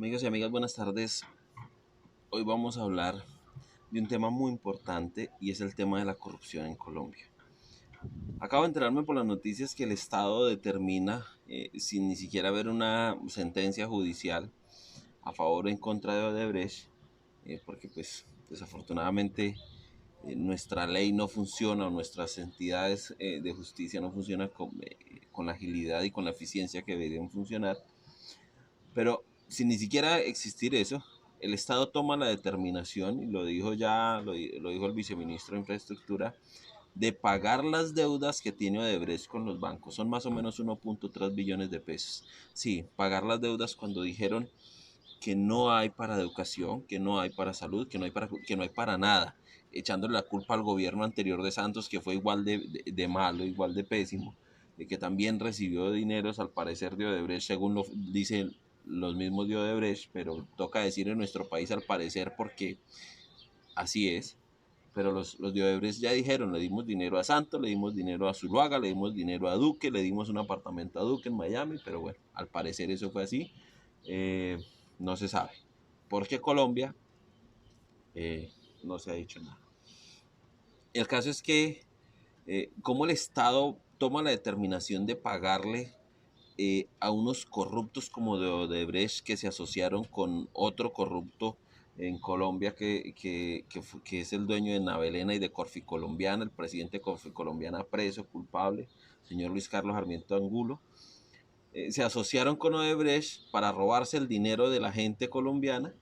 Amigos y amigas, buenas tardes. Hoy vamos a hablar de un tema muy importante y es el tema de la corrupción en Colombia. Acabo de enterarme por las noticias que el Estado determina, sin ni siquiera haber una sentencia judicial a favor o en contra de Odebrecht, porque pues desafortunadamente nuestra ley no funciona o nuestras entidades de justicia no funcionan con la agilidad y con la eficiencia que deberían funcionar. Pero sin ni siquiera existir eso, el Estado toma la determinación, y lo dijo ya, lo dijo el viceministro de Infraestructura, de pagar las deudas que tiene Odebrecht con los bancos. Son más o menos 1.3 billones de pesos. Sí, pagar las deudas cuando dijeron que no hay para educación, que no hay para salud, que no hay para nada, echándole la culpa al gobierno anterior de Santos, que fue igual de malo, igual de pésimo, de que también recibió dineros al parecer de Odebrecht, según lo dicen los mismos de Odebrecht, pero toca decir en nuestro país al parecer porque así es. Pero los de Odebrecht ya dijeron, le dimos dinero a Santos, le dimos dinero a Zuluaga, le dimos dinero a Duque, le dimos un apartamento a Duque en Miami, pero bueno, al parecer eso fue así. Eh, no se sabe. Porque Colombia no se ha dicho nada. El caso es que como el Estado toma la determinación de pagarle a unos corruptos como de Odebrecht que se asociaron con otro corrupto en Colombia que es el dueño de Navelena y de Corficolombiana, el presidente de Corficolombiana preso, culpable, señor Luis Carlos Sarmiento Angulo. Se asociaron con Odebrecht para robarse el dinero de la gente colombiana.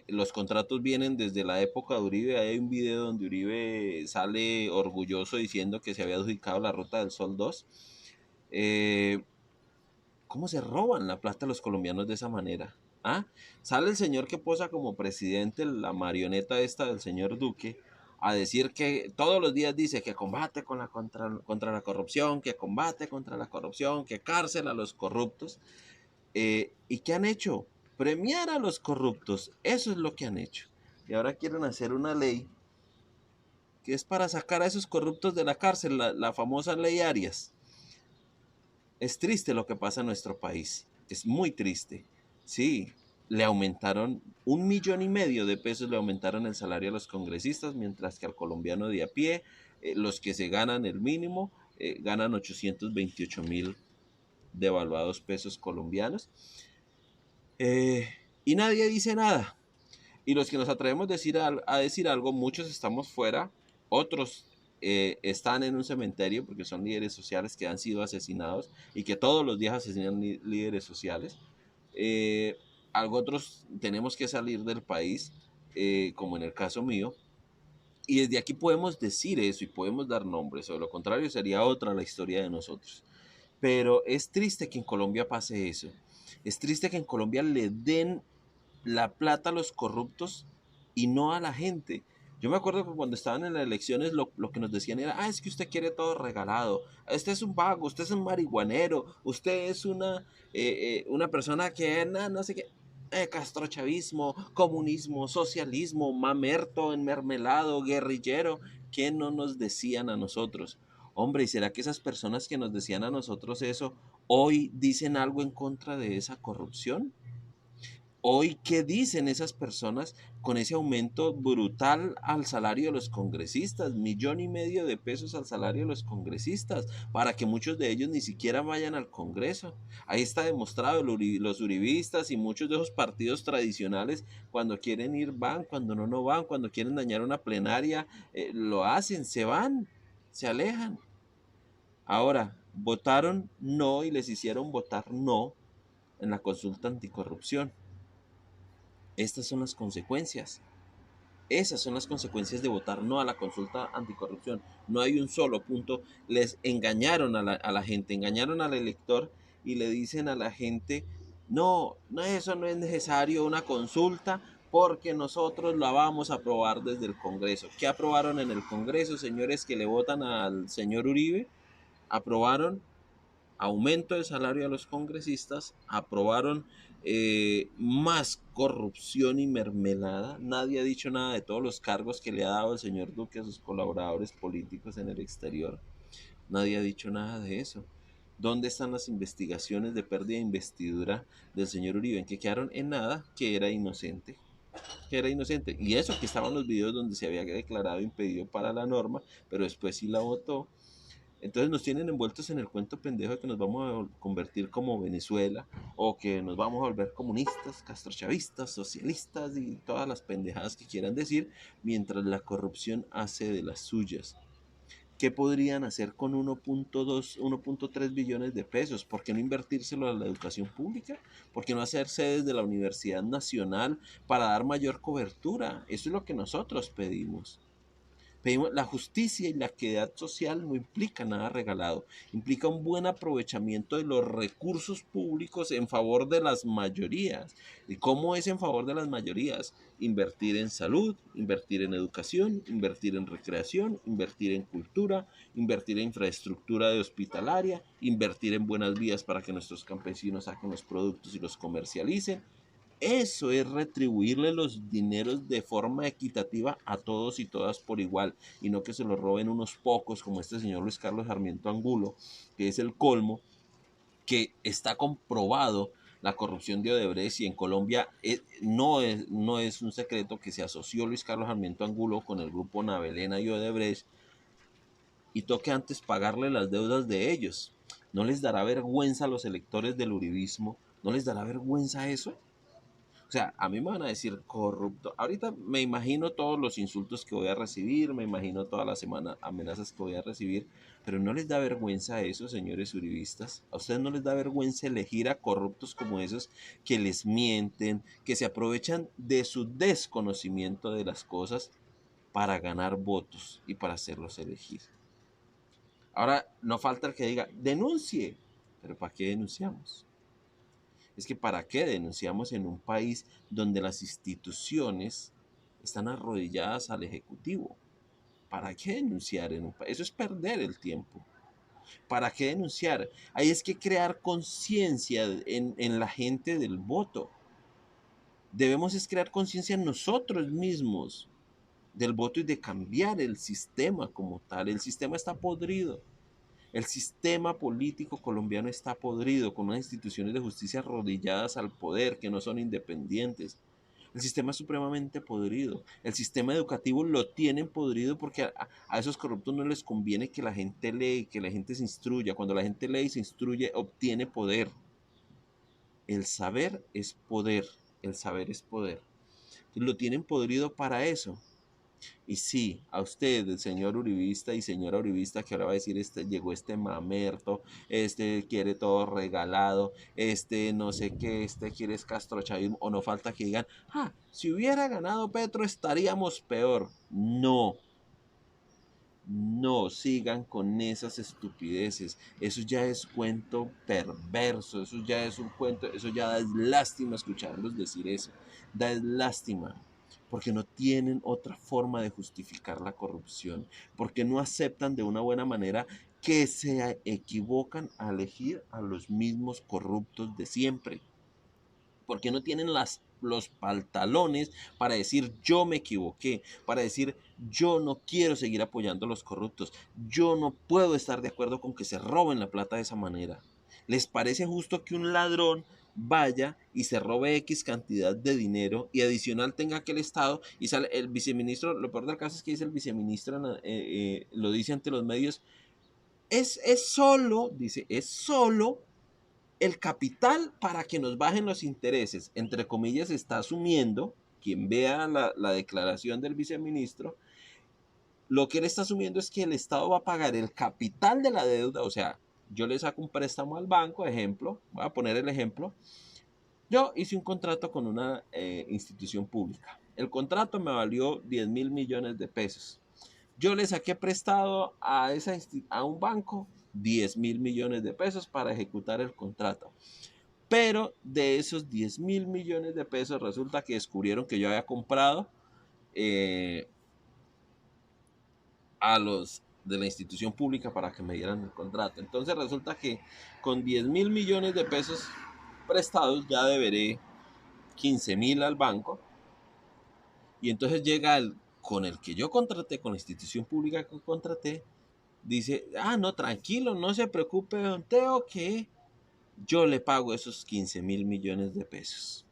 Los contratos vienen desde la época de Uribe. Hay un video donde Uribe sale orgulloso diciendo que se había adjudicado la Ruta del Sol 2. Eh, ¿Cómo se roban la plata los colombianos de esa manera? ¿Ah? Sale el señor que posa como presidente, la marioneta esta del señor Duque, a decir que todos los días dice que combate contra la corrupción, que combate contra la corrupción, que cárcel a los corruptos. ¿Y qué han hecho? Premiar a los corruptos. Eso es lo que han hecho. Y ahora quieren hacer una ley que es para sacar a esos corruptos de la cárcel, la famosa ley Arias. Es triste lo que pasa en nuestro país. Es muy triste. Sí, le aumentaron 1,5 millones de pesos, le aumentaron el salario a los congresistas, mientras que al colombiano de a pie, los que se ganan el mínimo, ganan 828,000 devaluados pesos colombianos. Eh, y nadie dice nada. Y los que nos atrevemos a decir algo, muchos estamos fuera, otros están en un cementerio porque son líderes sociales que han sido asesinados y que todos los días asesinan líderes sociales. Eh, Algo otros tenemos que salir del país, como en el caso mío, y desde aquí podemos decir eso y podemos dar nombres, o de lo contrario sería otra la historia de nosotros. Pero es triste que en Colombia pase eso. Es triste que en Colombia le den la plata a los corruptos y no a la gente. Yo me acuerdo que cuando estaban en las elecciones lo que nos decían era, es que usted quiere todo regalado, usted es un vago, usted es un marihuanero, usted es una persona que no sé qué, castrochavismo, comunismo, socialismo, mamerto, enmermelado, guerrillero. ¿Qué no nos decían a nosotros? Hombre, ¿y será que esas personas que nos decían a nosotros eso hoy dicen algo en contra de esa corrupción? Hoy, ¿qué dicen esas personas con ese aumento brutal al salario de los congresistas? 1,5 millones de pesos al salario de los congresistas, para que muchos de ellos ni siquiera vayan al Congreso. Ahí está demostrado, los uribistas y muchos de esos partidos tradicionales, cuando quieren ir van, cuando no, no van, cuando quieren dañar una plenaria, lo hacen, se van, se alejan. Ahora, votaron no y les hicieron votar no en la consulta anticorrupción. Estas son las consecuencias. Esas son las consecuencias de votar no a la consulta anticorrupción. No hay un solo punto. Les engañaron a la gente, engañaron al elector y le dicen a la gente, no, no, eso no es necesario una consulta porque nosotros la vamos a aprobar desde el Congreso. ¿Qué aprobaron en el Congreso, señores que le votan al señor Uribe? Aprobaron aumento de salario a los congresistas, aprobaron más corrupción y mermelada. Nadie ha dicho nada de todos los cargos que le ha dado el señor Duque a sus colaboradores políticos en el exterior. Nadie ha dicho nada de eso. ¿Dónde están las investigaciones de pérdida de investidura del señor Uribe? En que quedaron en nada, que era inocente. Que era inocente. Y eso que estaban los videos donde se había declarado impedido para la norma, pero después sí la votó. Entonces nos tienen envueltos en el cuento pendejo de que nos vamos a convertir como Venezuela o que nos vamos a volver comunistas, castrochavistas, socialistas y todas las pendejadas que quieran decir, mientras la corrupción hace de las suyas. ¿Qué podrían hacer con 1.2, 1.3 billones de pesos? ¿Por qué no invertírselo a la educación pública? ¿Por qué no hacer sedes de la Universidad Nacional para dar mayor cobertura? Eso es lo que nosotros pedimos. Pedimos la justicia y la equidad social no implica nada regalado, implica un buen aprovechamiento de los recursos públicos en favor de las mayorías. ¿Y cómo es en favor de las mayorías? Invertir en salud, invertir en educación, invertir en recreación, invertir en cultura, invertir en infraestructura de hospitalaria, invertir en buenas vías para que nuestros campesinos saquen los productos y los comercialicen. Eso es retribuirle los dineros de forma equitativa a todos y todas por igual, y no que se lo roben unos pocos como este señor Luis Carlos Sarmiento Angulo, que es el colmo, que está comprobado la corrupción de Odebrecht y en Colombia no es un secreto que se asoció Luis Carlos Sarmiento Angulo con el grupo Navelena y Odebrecht y toque antes pagarle las deudas de ellos. ¿No les dará vergüenza a los electores del uribismo? ¿No les dará vergüenza eso? O sea, a mí me van a decir corrupto. Ahorita me imagino todos los insultos que voy a recibir, me imagino todas las semanas amenazas que voy a recibir, pero ¿no les da vergüenza eso, señores uribistas? ¿A ustedes no les da vergüenza elegir a corruptos como esos que les mienten, que se aprovechan de su desconocimiento de las cosas para ganar votos y para hacerlos elegir? Ahora, no falta el que diga, denuncie, pero ¿para qué denunciamos? Es que ¿para qué denunciamos en un país donde las instituciones están arrodilladas al Ejecutivo? ¿Para qué denunciar en un país? Eso es perder el tiempo. ¿Para qué denunciar? Ahí es que crear conciencia en la gente del voto. Debemos es crear conciencia en nosotros mismos del voto y de cambiar el sistema como tal. El sistema está podrido. El sistema político colombiano está podrido, con unas instituciones de justicia arrodilladas al poder, que no son independientes. El sistema es supremamente podrido. El sistema educativo lo tienen podrido porque a esos corruptos no les conviene que la gente lee, que la gente se instruya. Cuando la gente lee y se instruye, obtiene poder. El saber es poder. El saber es poder. Lo tienen podrido para eso. Y sí, a usted, el señor uribista y señora uribista, que ahora va a decir, llegó este mamerto, este quiere todo regalado, este no sé qué, este quiere es castrochavismo, o no falta que digan, si hubiera ganado Petro estaríamos peor. No, no sigan con esas estupideces. Eso ya es cuento perverso, eso ya es un cuento, eso ya da lástima escucharlos decir eso. Da lástima porque no tienen otra forma de justificar la corrupción, porque no aceptan de una buena manera que se equivocan a elegir a los mismos corruptos de siempre, porque no tienen los pantalones para decir yo me equivoqué, para decir yo no quiero seguir apoyando a los corruptos, yo no puedo estar de acuerdo con que se roben la plata de esa manera. ¿Les parece justo que un ladrón vaya y se robe X cantidad de dinero y adicional tenga que el Estado y sale el viceministro? Lo peor del caso es que dice el viceministro, lo dice ante los medios, es solo, dice, es solo el capital para que nos bajen los intereses, entre comillas, está asumiendo, quien vea la declaración del viceministro, lo que él está asumiendo es que el Estado va a pagar el capital de la deuda, o sea, yo le saco un préstamo al banco, ejemplo, voy a poner el ejemplo, yo hice un contrato con una institución pública, el contrato me valió 10.000 millones de pesos, yo le saqué prestado a un banco 10.000 millones de pesos para ejecutar el contrato. Pero de esos 10.000 millones de pesos resulta que descubrieron que yo había comprado eh, a los de la institución pública para que me dieran el contrato. Entonces resulta que con 10.000 millones de pesos prestados ya deberé 15.000 al banco. Y entonces llega con el que yo contraté, con la institución pública que contraté, dice, no, tranquilo, no se preocupe, don Teo, que yo le pago esos 15.000 millones de pesos.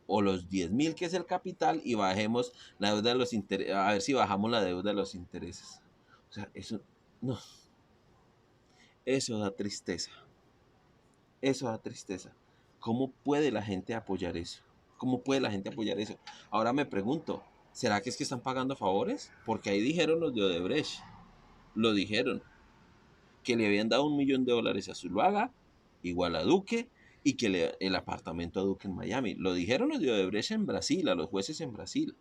O los 10.000 que es el capital y bajemos la deuda de los intereses, a ver si bajamos la deuda de los intereses. O sea, eso, no, eso da tristeza, eso da tristeza. ¿Cómo puede la gente apoyar eso? ¿Cómo puede la gente apoyar eso? Ahora me pregunto, ¿será que es que están pagando favores? Porque ahí dijeron los de Odebrecht, lo dijeron, que le habían dado $1.000.000 a Zuluaga, igual a Duque, y que el apartamento a Duque en Miami. Lo dijeron los de Odebrecht en Brasil, a los jueces en Brasil.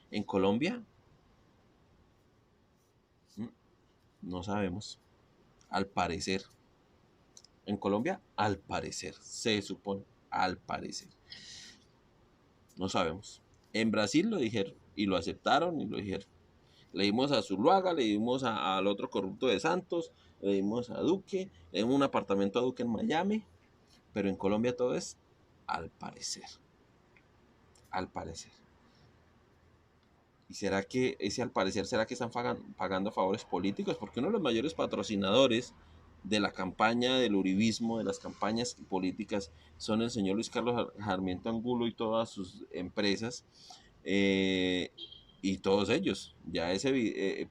En Colombia, mm, no sabemos. Al parecer. En Colombia, al parecer. Se supone, al parecer. No sabemos. En Brasil lo dijeron, y lo aceptaron, y lo dijeron. Le dimos a Zuluaga, le dimos al otro corrupto de Santos, le dimos a Duque, le dimos un apartamento a Duque en Miami, pero en Colombia todo es al parecer. Al parecer. ¿Y será que ese al parecer, será que están pagando favores políticos? Porque uno de los mayores patrocinadores de la campaña del uribismo, de las campañas políticas, son el señor Luis Carlos Sarmiento Angulo y todas sus empresas. eh, y todos ellos, ya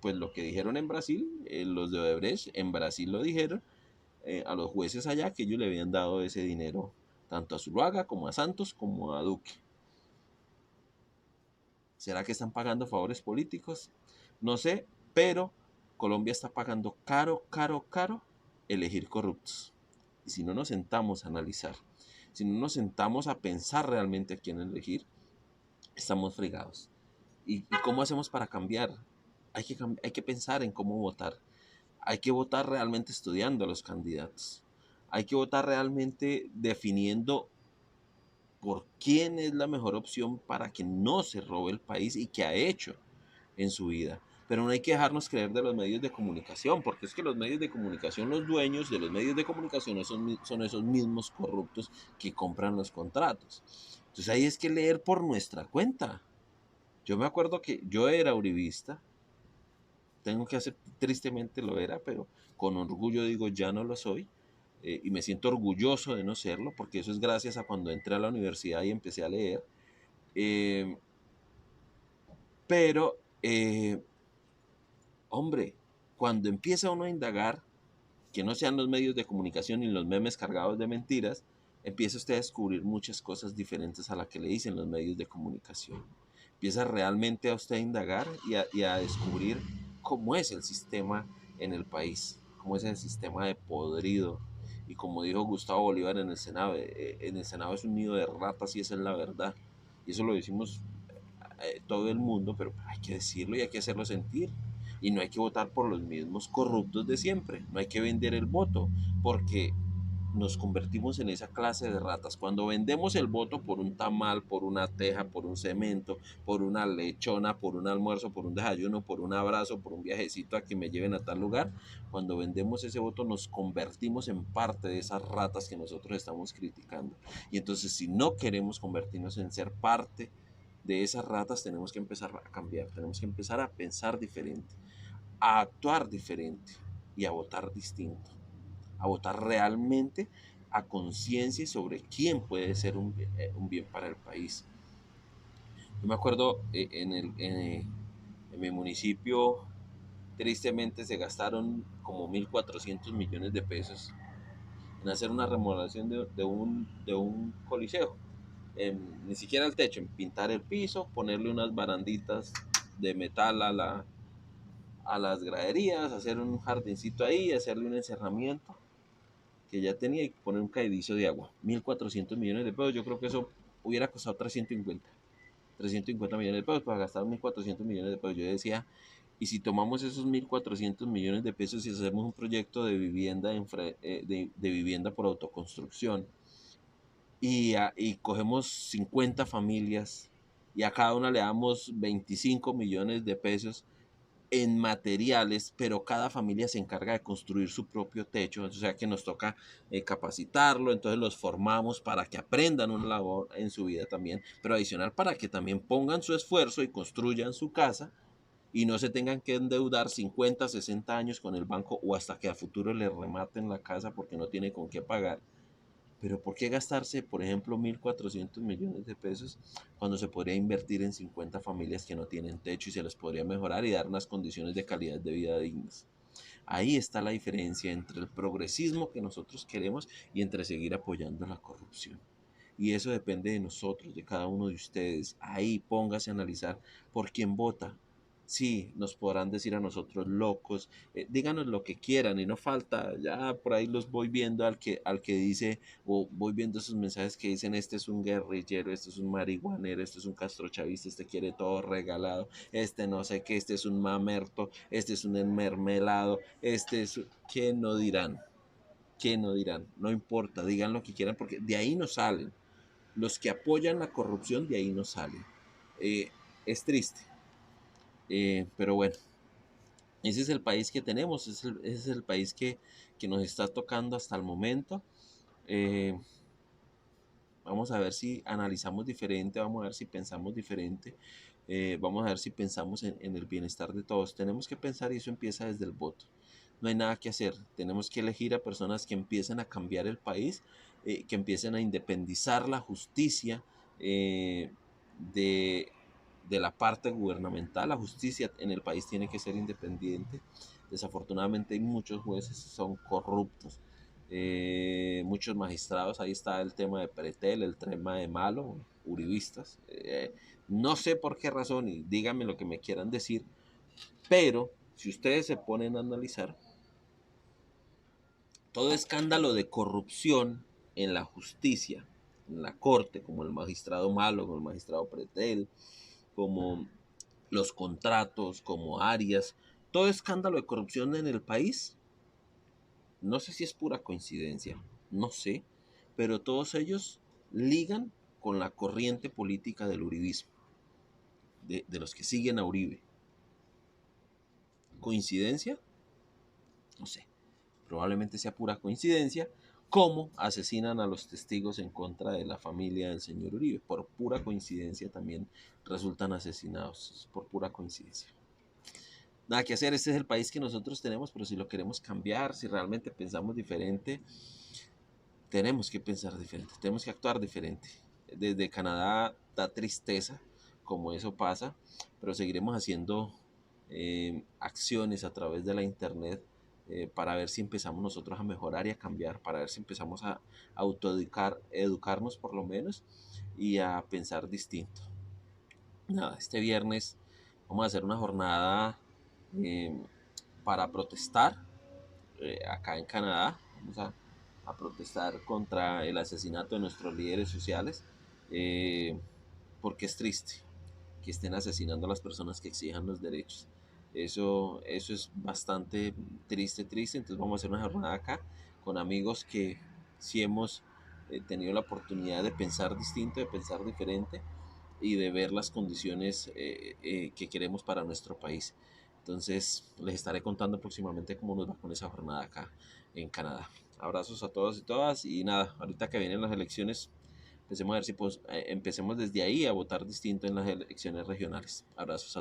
pues lo que dijeron en Brasil, los de Odebrecht en Brasil lo dijeron a los jueces allá, que ellos le habían dado ese dinero tanto a Zuluaga como a Santos como a Duque. ¿Será que están pagando favores políticos? No sé, pero Colombia está pagando caro, caro, caro elegir corruptos. Y si no nos sentamos a analizar, si no nos sentamos a pensar realmente a quién elegir, estamos fregados. ¿Y cómo hacemos para cambiar? Hay que pensar en cómo votar. Hay que votar realmente estudiando a los candidatos. Hay que votar realmente definiendo por quién es la mejor opción para que no se robe el país y qué ha hecho en su vida. Pero no hay que dejarnos creer de los medios de comunicación, porque es que los medios de comunicación, los dueños de los medios de comunicación son esos mismos corruptos que compran los contratos. Entonces ahí es que leer por nuestra cuenta. Yo me acuerdo que yo era uribista, tengo que hacer, tristemente lo era, pero con orgullo digo, ya no lo soy. Y me siento orgulloso de no serlo, porque eso es gracias a cuando entré a la universidad y empecé a leer. Eh, pero, hombre, cuando empieza uno a indagar, que no sean los medios de comunicación ni los memes cargados de mentiras, empieza usted a descubrir muchas cosas diferentes a las que le dicen los medios de comunicación. Empieza realmente a usted a indagar y a descubrir cómo es el sistema en el país, cómo es el sistema de podrido. Y como dijo Gustavo Bolívar en el Senado es un nido de ratas y esa es la verdad. Y eso lo decimos todo el mundo, pero hay que decirlo y hay que hacerlo sentir. Y no hay que votar por los mismos corruptos de siempre. No hay que vender el voto, porque nos convertimos en esa clase de ratas. Cuando vendemos el voto por un tamal, por una teja, por un cemento, por una lechona, por un almuerzo, por un desayuno, por un abrazo, por un viajecito a que me lleven a tal lugar, cuando vendemos ese voto nos convertimos en parte de esas ratas que nosotros estamos criticando. Y entonces si no queremos convertirnos en ser parte de esas ratas, tenemos que empezar a cambiar, tenemos que empezar a pensar diferente, a actuar diferente y a votar distinto, a votar realmente a conciencia sobre quién puede ser un bien para el país. Yo me acuerdo en mi municipio, tristemente se gastaron como 1.400 millones de pesos en hacer una remodelación de un coliseo. Ni siquiera el techo, en pintar el piso, ponerle unas baranditas de metal a las graderías, hacer un jardincito ahí, hacerle un encerramiento que ya tenía y poner un caedizo de agua. 1.400 millones de pesos, yo creo que eso hubiera costado 350 millones de pesos para gastar 1.400 millones de pesos. Yo decía, y si tomamos esos 1.400 millones de pesos y hacemos un proyecto de vivienda, de vivienda por autoconstrucción, y cogemos 50 familias y a cada una le damos 25 millones de pesos en materiales, pero cada familia se encarga de construir su propio techo, o sea que nos toca capacitarlo, entonces los formamos para que aprendan una labor en su vida también, pero adicional para que también pongan su esfuerzo y construyan su casa. y no se tengan que endeudar 50, 60 años con el banco o hasta que a futuro le rematen la casa porque no tiene con qué pagar. Pero ¿por qué gastarse, por ejemplo, 1.400 millones de pesos cuando se podría invertir en 50 familias que no tienen techo y se les podría mejorar y dar unas condiciones de calidad de vida dignas? Ahí está la diferencia entre el progresismo que nosotros queremos y entre seguir apoyando la corrupción. Y eso depende de nosotros, de cada uno de ustedes. Ahí póngase a analizar por quién vota. Sí, nos podrán decir a nosotros locos, díganos lo que quieran y no falta, ya por ahí los voy viendo al que dice, o voy viendo esos mensajes que dicen, este es un guerrillero, este es un marihuanero, este es un castrochavista, este quiere todo regalado, este no sé qué, este es un mamerto, este es un enmermelado, este es... ¿Qué no dirán? ¿Qué no dirán? No importa, digan lo que quieran porque de ahí no salen. Los que apoyan la corrupción de ahí no salen. Eh, es triste, pero bueno, ese es el país que tenemos, ese es el país que nos está tocando hasta el momento. Eh, Vamos a ver si analizamos diferente, vamos a ver si pensamos diferente, vamos a ver si pensamos en el bienestar de todos. Tenemos que pensar y eso empieza desde el voto. No hay nada que hacer, tenemos que elegir a personas que empiecen a cambiar el país, que empiecen a independizar la justicia de, de la parte gubernamental. La justicia en el país tiene que ser independiente. Desafortunadamente hay muchos jueces que son corruptos, muchos magistrados. Ahí está el tema de Pretel, el tema de Malo, uribistas. No sé por qué razón y díganme lo que me quieran decir, pero si ustedes se ponen a analizar, todo escándalo de corrupción en la justicia, en la corte, como el magistrado Malo, como el magistrado Pretel, como los contratos, como Arias, todo escándalo de corrupción en el país, no sé si es pura coincidencia, no sé, pero todos ellos ligan con la corriente política del uribismo, de los que siguen a Uribe. ¿Coincidencia? No sé, probablemente sea pura coincidencia, cómo asesinan a los testigos en contra de la familia del señor Uribe. Por pura coincidencia también resultan asesinados, por pura coincidencia. Nada que hacer, este es el país que nosotros tenemos, pero si lo queremos cambiar, si realmente pensamos diferente, tenemos que pensar diferente, tenemos que actuar diferente. Desde Canadá da tristeza como eso pasa, pero seguiremos haciendo acciones a través de la internet para ver si empezamos nosotros a mejorar y a cambiar, para ver si empezamos a autoeducar, educarnos por lo menos y a pensar distinto. Nada, este viernes vamos a hacer una jornada eh, para protestar acá en Canadá. Vamos a protestar contra el asesinato de nuestros líderes sociales, eh, porque es triste que estén asesinando a las personas que exijan los derechos. Eso es bastante triste, triste. Entonces vamos a hacer una jornada acá con amigos que sí hemos tenido la oportunidad de pensar distinto, de pensar diferente y de ver las condiciones que queremos para nuestro país. Entonces les estaré contando próximamente cómo nos va con esa jornada acá en Canadá. Abrazos a todos y todas y nada, ahorita que vienen las elecciones, empecemos a ver si pues, empecemos desde ahí a votar distinto en las elecciones regionales. Abrazos a todos.